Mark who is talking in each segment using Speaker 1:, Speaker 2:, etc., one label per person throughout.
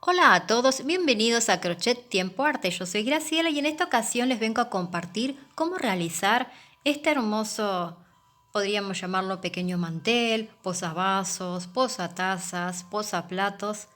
Speaker 1: Hola a todos, bienvenidos a Crochet Tiempo Arte. Yo soy Graciela y en esta ocasión les vengo a compartir cómo realizar este hermoso, podríamos llamarlo pequeño mantel, posavasos, posatazas, posaplatos,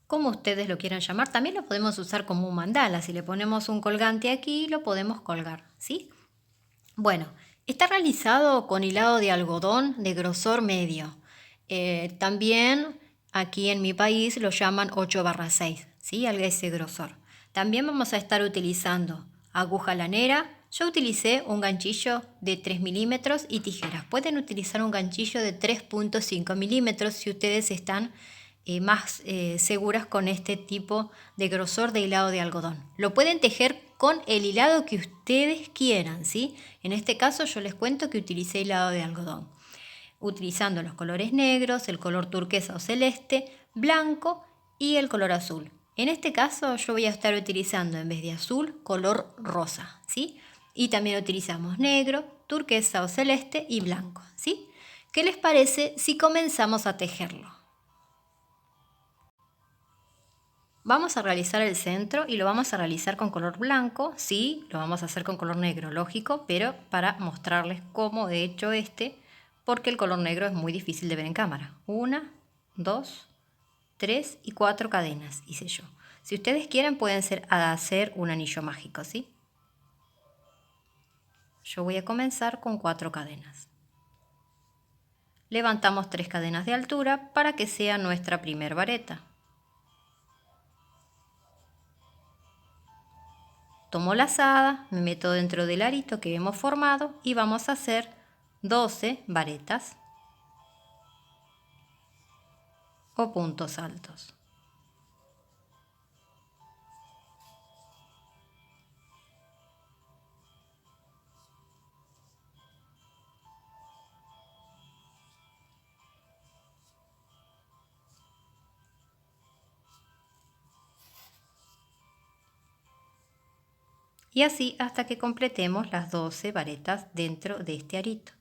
Speaker 1: como ustedes lo quieran llamar. También lo podemos usar como un mandala. Si le ponemos un colgante aquí, lo podemos colgar, ¿sí? Bueno, está realizado con hilado de algodón de grosor medio. También aquí en mi país lo llaman 8/6, ¿sí? Algo de ese grosor. También vamos a estar utilizando aguja lanera. Yo utilicé un ganchillo de 3 milímetros y tijeras. Pueden utilizar un ganchillo de 3,5 milímetros si ustedes están más seguras con este tipo de grosor de hilado de algodón. Lo pueden tejer con el hilado que ustedes quieran, ¿sí? En este caso yo les cuento que utilicé hilado de algodón, utilizando los colores negros, el color turquesa o celeste, blanco y el color azul. En este caso yo voy a estar utilizando en vez de azul, color rosa, ¿sí? Y también utilizamos negro, turquesa o celeste y blanco, ¿sí? ¿Qué les parece si comenzamos a tejerlo? Vamos a realizar el centro y lo vamos a realizar con color blanco, sí, lo vamos a hacer con color negro, lógico, pero para mostrarles cómo he hecho porque el color negro es muy difícil de ver en cámara. 1, 2, 3 y 4 cadenas hice yo. Si ustedes quieren pueden hacer un anillo mágico, ¿sí? Yo voy a comenzar con 4 cadenas. Levantamos 3 cadenas de altura para que sea nuestra primer vareta. Tomo lazada, me meto dentro del arito que hemos formado y vamos a hacer 12 varetas o puntos altos. Y así hasta que completemos las 12 varetas dentro de este arito.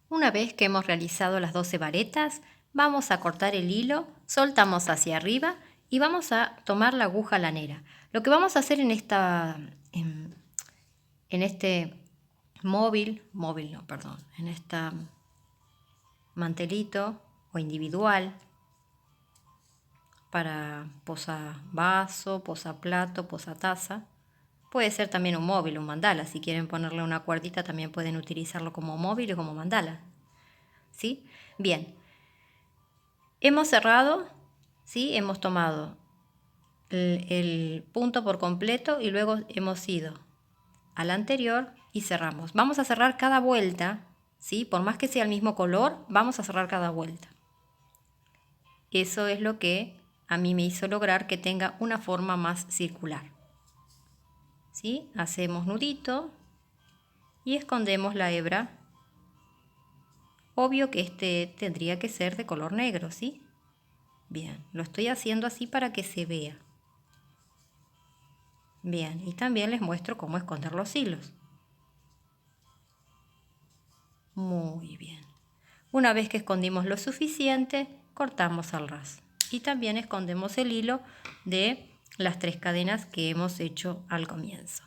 Speaker 1: Una vez que hemos realizado las 12 varetas, vamos a cortar el hilo, soltamos hacia arriba y vamos a tomar la aguja lanera. Lo que vamos a hacer en este en este mantelito o individual para posavaso, posaplato, posataza. Puede ser también un móvil, un mandala. Si quieren ponerle una cuerdita también pueden utilizarlo como móvil o como mandala. ¿Sí? Bien. Hemos cerrado, ¿sí? Hemos tomado el punto por completo y luego hemos ido al anterior y cerramos. Vamos a cerrar cada vuelta, ¿sí? Por más que sea el mismo color, vamos a cerrar cada vuelta. Eso es lo que a mí me hizo lograr que tenga una forma más circular. ¿Sí? Hacemos nudito y escondemos la hebra. Obvio que este tendría que ser de color negro, ¿sí? Bien, lo estoy haciendo así para que se vea. Bien, y también les muestro cómo esconder los hilos. Muy bien. Una vez que escondimos lo suficiente, cortamos al ras. Y también escondemos el hilo de las 3 cadenas que hemos hecho al comienzo.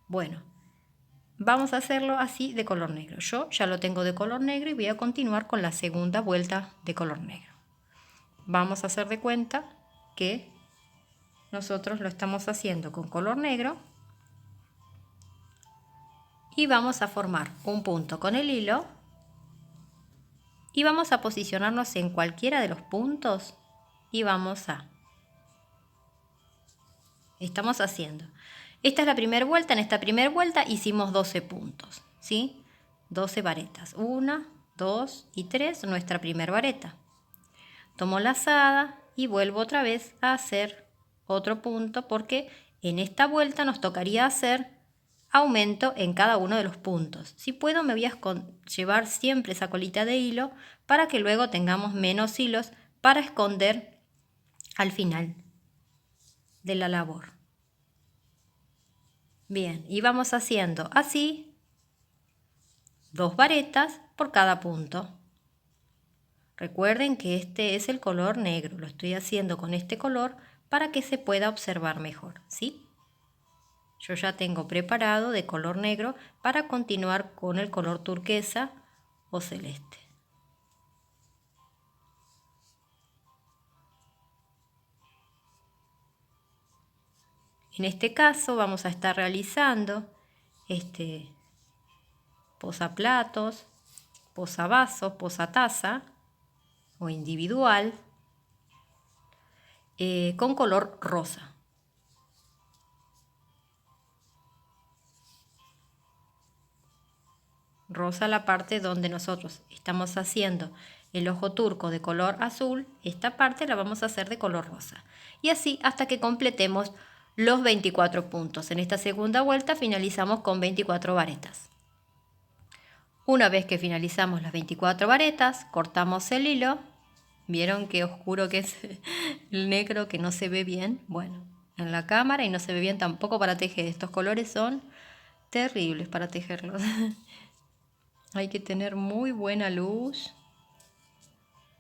Speaker 1: Bueno, vamos a hacerlo así de color negro. Yo ya lo tengo de color negro y voy a continuar con la segunda vuelta de color negro. Vamos a hacer de cuenta que nosotros lo estamos haciendo con color negro y vamos a formar un punto con el hilo y vamos a posicionarnos en cualquiera de los puntos y estamos haciendo. Esta es la primera vuelta, en esta primera vuelta hicimos 12 puntos, ¿sí? 12 varetas, 1, 2 y 3, nuestra primera vareta. Tomo lazada y vuelvo otra vez a hacer otro punto porque en esta vuelta nos tocaría hacer aumento en cada uno de los puntos. Si puedo me voy a llevar siempre esa colita de hilo para que luego tengamos menos hilos para esconder al final de la labor. Bien, y vamos haciendo así 2 varetas por cada punto. Recuerden que este es el color negro, lo estoy haciendo con este color para que se pueda observar mejor, ¿sí? Yo ya tengo preparado de color negro para continuar con el color turquesa o celeste. En este caso vamos a estar realizando posaplatos, posavasos, posataza o individual con color rosa. Rosa la parte donde nosotros estamos haciendo el ojo turco de color azul, esta parte la vamos a hacer de color rosa. Y así hasta que completemos los 24 puntos. En esta segunda vuelta finalizamos con 24 varetas. Una vez que finalizamos las 24 varetas, cortamos el hilo. ¿Vieron qué oscuro que es el negro, que no se ve bien? Bueno, en la cámara, y no se ve bien tampoco para tejer. Estos colores son terribles para tejerlos. Hay que tener muy buena luz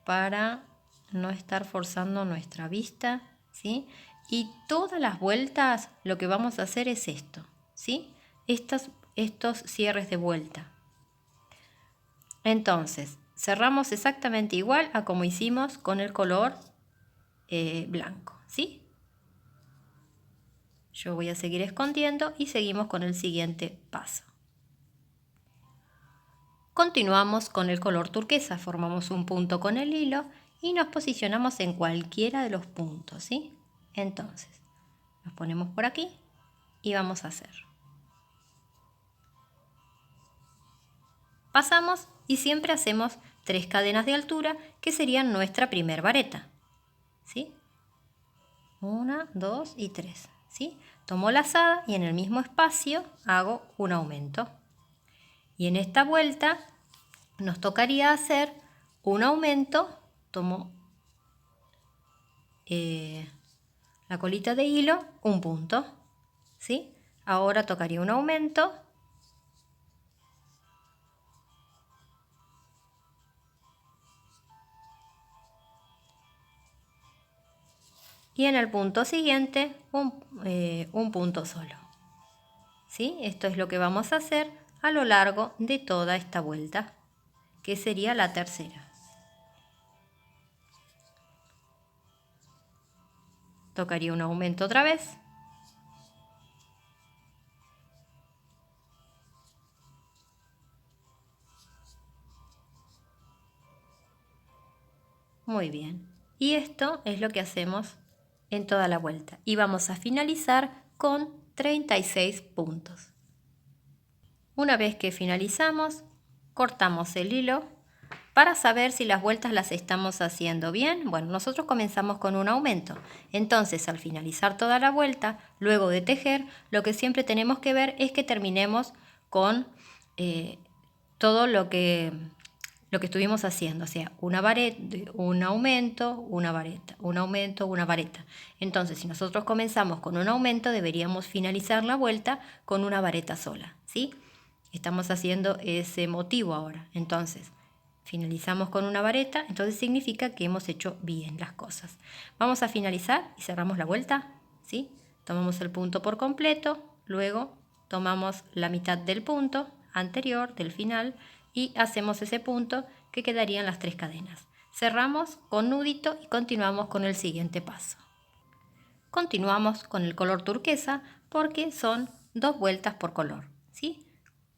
Speaker 1: para no estar forzando nuestra vista, ¿sí? Y todas las vueltas lo que vamos a hacer es esto, ¿sí? Estos cierres de vuelta. Entonces, cerramos exactamente igual a como hicimos con el color blanco, ¿sí? Yo voy a seguir escondiendo y seguimos con el siguiente paso. Continuamos con el color turquesa, formamos un punto con el hilo y nos posicionamos en cualquiera de los puntos, ¿sí? Entonces, nos ponemos por aquí y vamos a hacer. Pasamos y siempre hacemos 3 cadenas de altura, que serían nuestra primer vareta, ¿sí? 1, 2 y 3, ¿sí? Tomo lazada y en el mismo espacio hago un aumento. Y en esta vuelta nos tocaría hacer un aumento, tomo la colita de hilo, un punto, ¿sí? Ahora tocaría un aumento, y en el punto siguiente un punto solo, ¿sí? Esto es lo que vamos a hacer a lo largo de toda esta vuelta, que sería la tercera. Tocaría un aumento otra vez. Muy bien. Y esto es lo que hacemos en toda la vuelta. Y vamos a finalizar con 36 puntos. Una vez que finalizamos, cortamos el hilo para saber si las vueltas las estamos haciendo bien. Bueno, nosotros comenzamos con un aumento. Entonces, al finalizar toda la vuelta, luego de tejer, lo que siempre tenemos que ver es que terminemos con todo lo que estuvimos haciendo, o sea, una vareta, un aumento, una vareta, un aumento, una vareta. Entonces, si nosotros comenzamos con un aumento, deberíamos finalizar la vuelta con una vareta sola, ¿sí? Estamos haciendo ese motivo ahora. Entonces, finalizamos con una vareta, entonces significa que hemos hecho bien las cosas. Vamos a finalizar y cerramos la vuelta, ¿sí? Tomamos el punto por completo, luego tomamos la mitad del punto anterior, del final, y hacemos ese punto, que quedarían las 3 cadenas. Cerramos con nudito y continuamos con el siguiente paso. Continuamos con el color turquesa porque son 2 vueltas por color, ¿sí?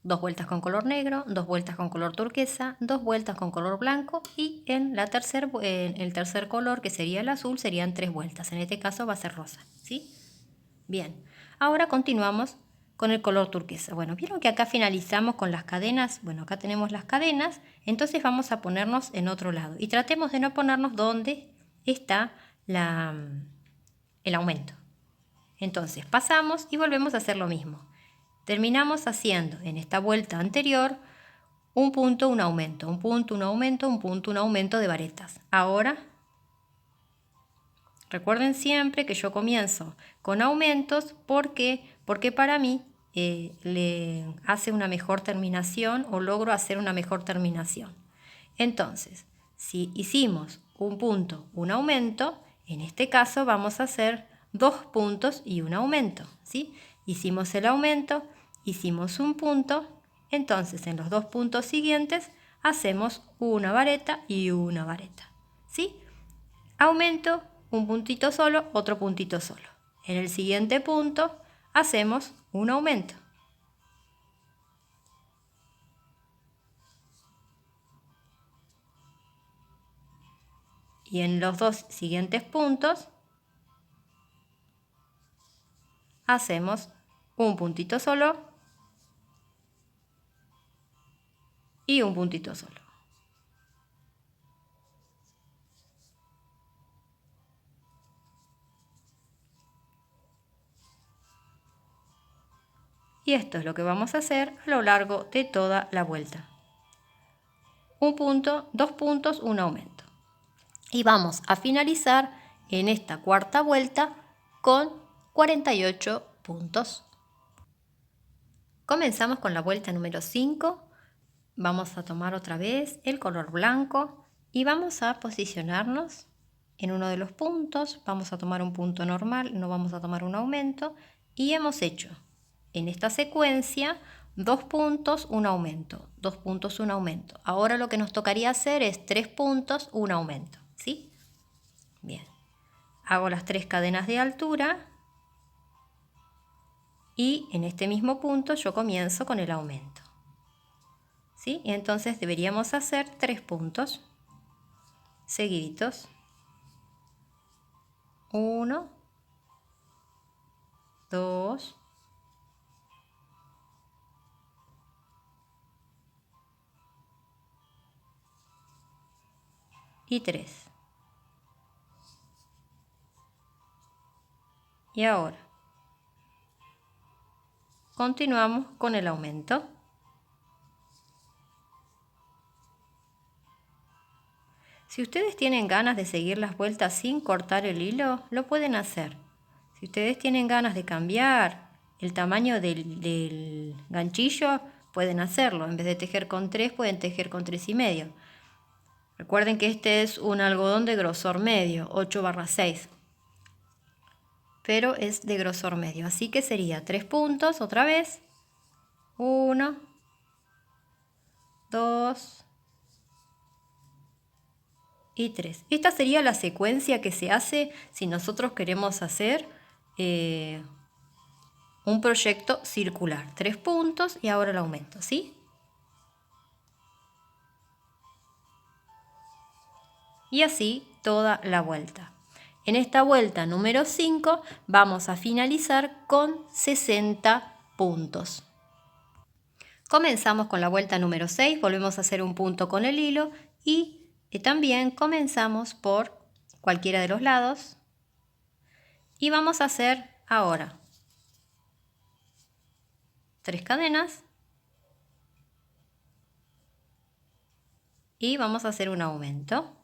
Speaker 1: 2 vueltas con color negro, 2 vueltas con color turquesa, 2 vueltas con color blanco, y en el tercer color, que sería el azul, serían 3 vueltas. En este caso va a ser rosa, ¿sí? Bien, ahora continuamos con el color turquesa. Bueno, vieron que acá finalizamos con las cadenas. Bueno, acá tenemos las cadenas, entonces vamos a ponernos en otro lado y tratemos de no ponernos donde está el aumento. Entonces pasamos y volvemos a hacer lo mismo. Terminamos haciendo en esta vuelta anterior un punto, un aumento, un punto, un aumento, un punto, un aumento de varetas. Ahora, recuerden siempre que yo comienzo con aumentos porque para mí le hace una mejor terminación, o logro hacer una mejor terminación. Entonces, Si hicimos un punto, un aumento, en este caso vamos a hacer 2 puntos y un aumento, ¿sí? Hicimos el aumento, hicimos un punto, entonces en los 2 puntos siguientes hacemos una vareta y una vareta, ¿sí? Aumento, un puntito solo, otro puntito solo. En el siguiente punto hacemos un aumento. Y en los 2 siguientes puntos hacemos un puntito solo y un puntito solo. Y esto es lo que vamos a hacer a lo largo de toda la vuelta. Un punto, 2 puntos, un aumento. Y vamos a finalizar en esta cuarta vuelta con 48 puntos. Comenzamos con la vuelta número 5. Vamos a tomar otra vez el color blanco y vamos a posicionarnos en uno de los puntos. Vamos a tomar un punto normal, no vamos a tomar un aumento. Y hemos hecho en esta secuencia 2 puntos, un aumento, 2 puntos, un aumento. Ahora lo que nos tocaría hacer es 3 puntos, un aumento, ¿sí? Bien. Hago las 3 cadenas de altura y en este mismo punto yo comienzo con el aumento, ¿sí? Y entonces deberíamos hacer 3 puntos seguiditos. 1, 2, y 3. Y ahora continuamos con el aumento. Si ustedes tienen ganas de seguir las vueltas sin cortar el hilo, lo pueden hacer. Si ustedes tienen ganas de cambiar el tamaño del ganchillo, pueden hacerlo. En vez de tejer con 3, pueden tejer con 3,5. Recuerden que este es un algodón de grosor medio, 8/6. Pero es de grosor medio, así que sería 3 puntos otra vez. 1, 2 y 3. Esta sería la secuencia que se hace si nosotros queremos hacer un proyecto circular. 3 puntos y ahora el aumento, ¿sí? Y así toda la vuelta. En esta vuelta número 5 vamos a finalizar con 60 puntos. Comenzamos con la vuelta número 6, volvemos a hacer un punto con el hilo y también comenzamos por cualquiera de los lados y vamos a hacer ahora 3 cadenas y vamos a hacer un aumento.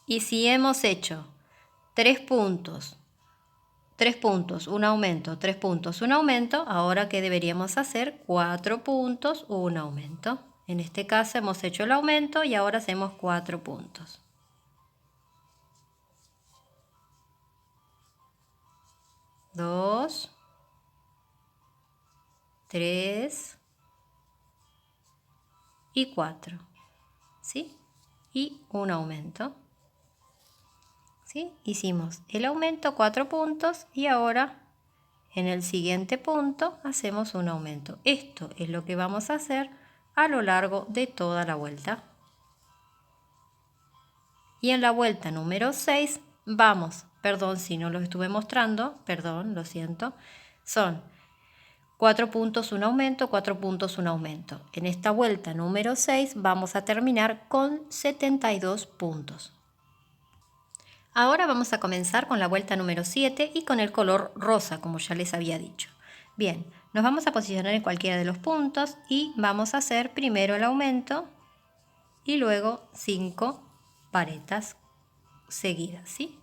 Speaker 1: Y si hemos hecho 3 puntos, 3 puntos, un aumento, 3 puntos, un aumento, ahora ¿qué deberíamos hacer? 4 puntos, un aumento. En este caso hemos hecho el aumento y ahora hacemos 4 puntos. 2, 3 y 4, ¿sí? Y un aumento. ¿Sí? Hicimos el aumento 4 puntos y ahora en el siguiente punto hacemos un aumento. Esto es lo que vamos a hacer a lo largo de toda la vuelta. Y en la vuelta número 6 vamos, perdón si no lo estuve mostrando, perdón, lo siento, son 4 puntos, un aumento, 4 puntos, un aumento. En esta vuelta número 6 vamos a terminar con 72 puntos. Ahora vamos a comenzar con la vuelta número 7 y con el color rosa, como ya les había dicho. Bien, nos vamos a posicionar en cualquiera de los puntos y vamos a hacer primero el aumento y luego 5 varetas seguidas, ¿sí?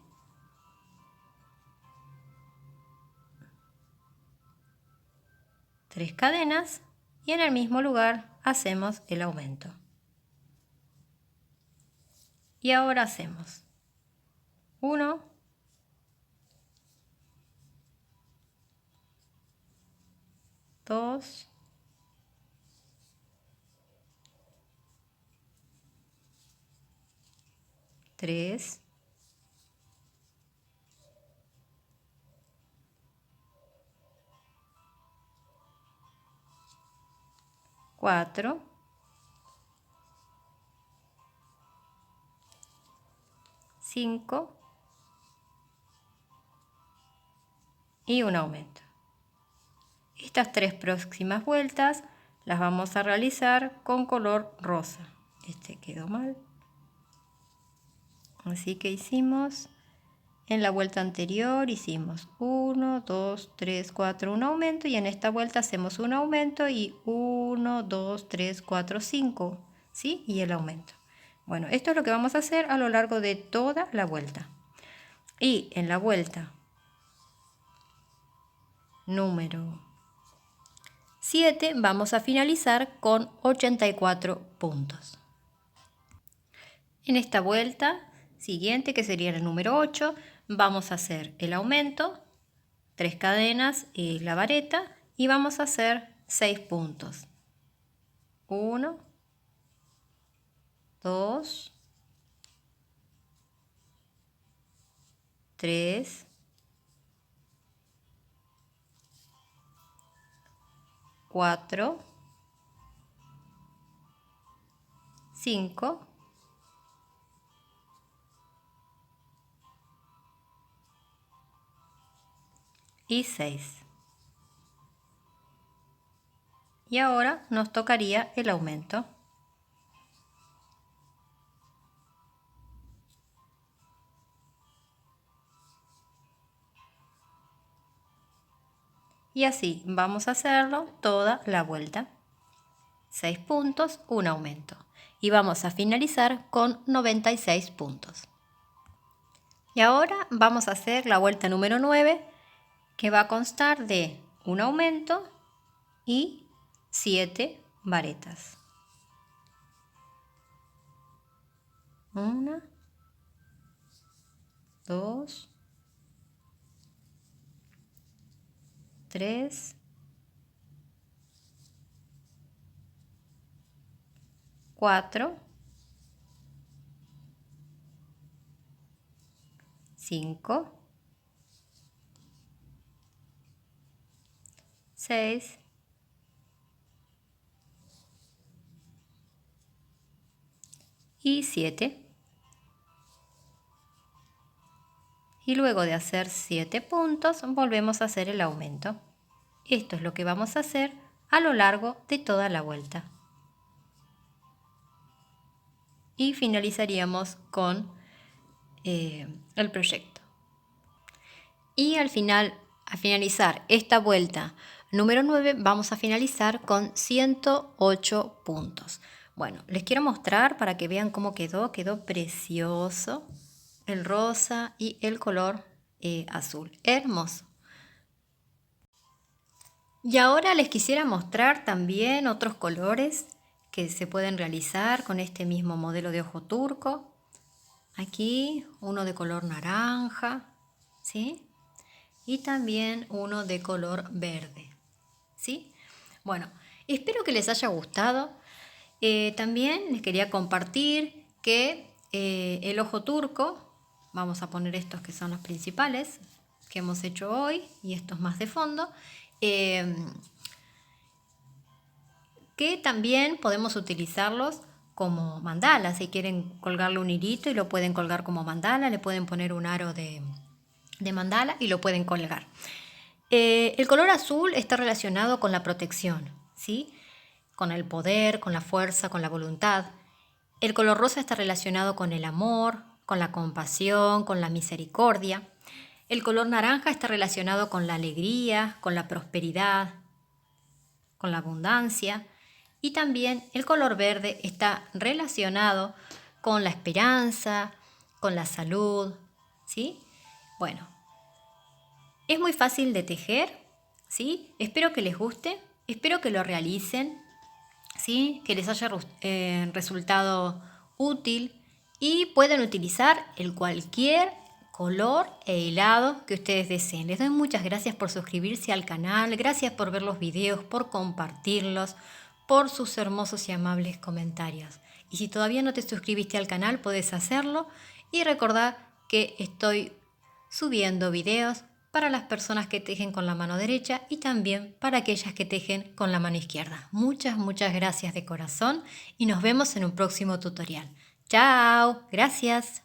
Speaker 1: Tres cadenas y en el mismo lugar hacemos el aumento. Y ahora hacemos 1, 2, 3, 4, 5 y un aumento. Estas 3 próximas vueltas las vamos a realizar con color rosa. Este quedó mal. Así que hicimos, en la vuelta anterior hicimos 1, 2, 3, 4, un aumento, y en esta vuelta hacemos un aumento y 1, 2, 3, 4, 5, ¿sí? Y el aumento. Bueno, esto es lo que vamos a hacer a lo largo de toda la vuelta. Y en la vuelta número 7 vamos a finalizar con 84 puntos. En esta vuelta siguiente, que sería el número 8, vamos a hacer el aumento, 3 cadenas y la vareta, y vamos a hacer 6 puntos. 1, 2, 3, 4, 5 y 6. Y ahora nos tocaría el aumento. Y así vamos a hacerlo toda la vuelta. 6 puntos, un aumento. Y vamos a finalizar con 96 puntos. Y ahora vamos a hacer la vuelta número 9, que va a constar de un aumento y 7 varetas. 1, 2, 3, 4, 5, 6 y 7. Y luego de hacer 7 puntos volvemos a hacer el aumento. Esto es lo que vamos a hacer a lo largo de toda la vuelta. Y finalizaríamos con el proyecto. Y al finalizar esta vuelta número 9, vamos a finalizar con 108 puntos. Bueno, les quiero mostrar para que vean cómo quedó. Quedó precioso el rosa y el color azul. Hermoso. Y ahora les quisiera mostrar también otros colores que se pueden realizar con este mismo modelo de ojo turco. Aquí uno de color naranja, ¿sí? Y también uno de color verde, ¿sí? Bueno, espero que les haya gustado. También les quería compartir que el ojo turco, vamos a poner estos que son los principales que hemos hecho hoy y estos más de fondo, que también podemos utilizarlos como mandala. Si quieren colgarle un hilito y lo pueden colgar como mandala, le pueden poner un aro de mandala y lo pueden colgar. El color azul está relacionado con la protección, ¿sí? Con el poder, con la fuerza, con la voluntad. El color rosa está relacionado con el amor, con la compasión, con la misericordia. El color naranja está relacionado con la alegría, con la prosperidad, con la abundancia. Y también el color verde está relacionado con la esperanza, con la salud, ¿sí? Bueno, es muy fácil de tejer, ¿sí? Espero que les guste. Espero que lo realicen, ¿sí? Que les haya resultado útil y pueden utilizar el cualquier color e hilado que ustedes deseen. Les doy muchas gracias por suscribirse al canal, gracias por ver los videos, por compartirlos, por sus hermosos y amables comentarios. Y si todavía no te suscribiste al canal, puedes hacerlo y recordá que estoy subiendo videos para las personas que tejen con la mano derecha y también para aquellas que tejen con la mano izquierda. Muchas gracias de corazón y nos vemos en un próximo tutorial. ¡Chao! Gracias.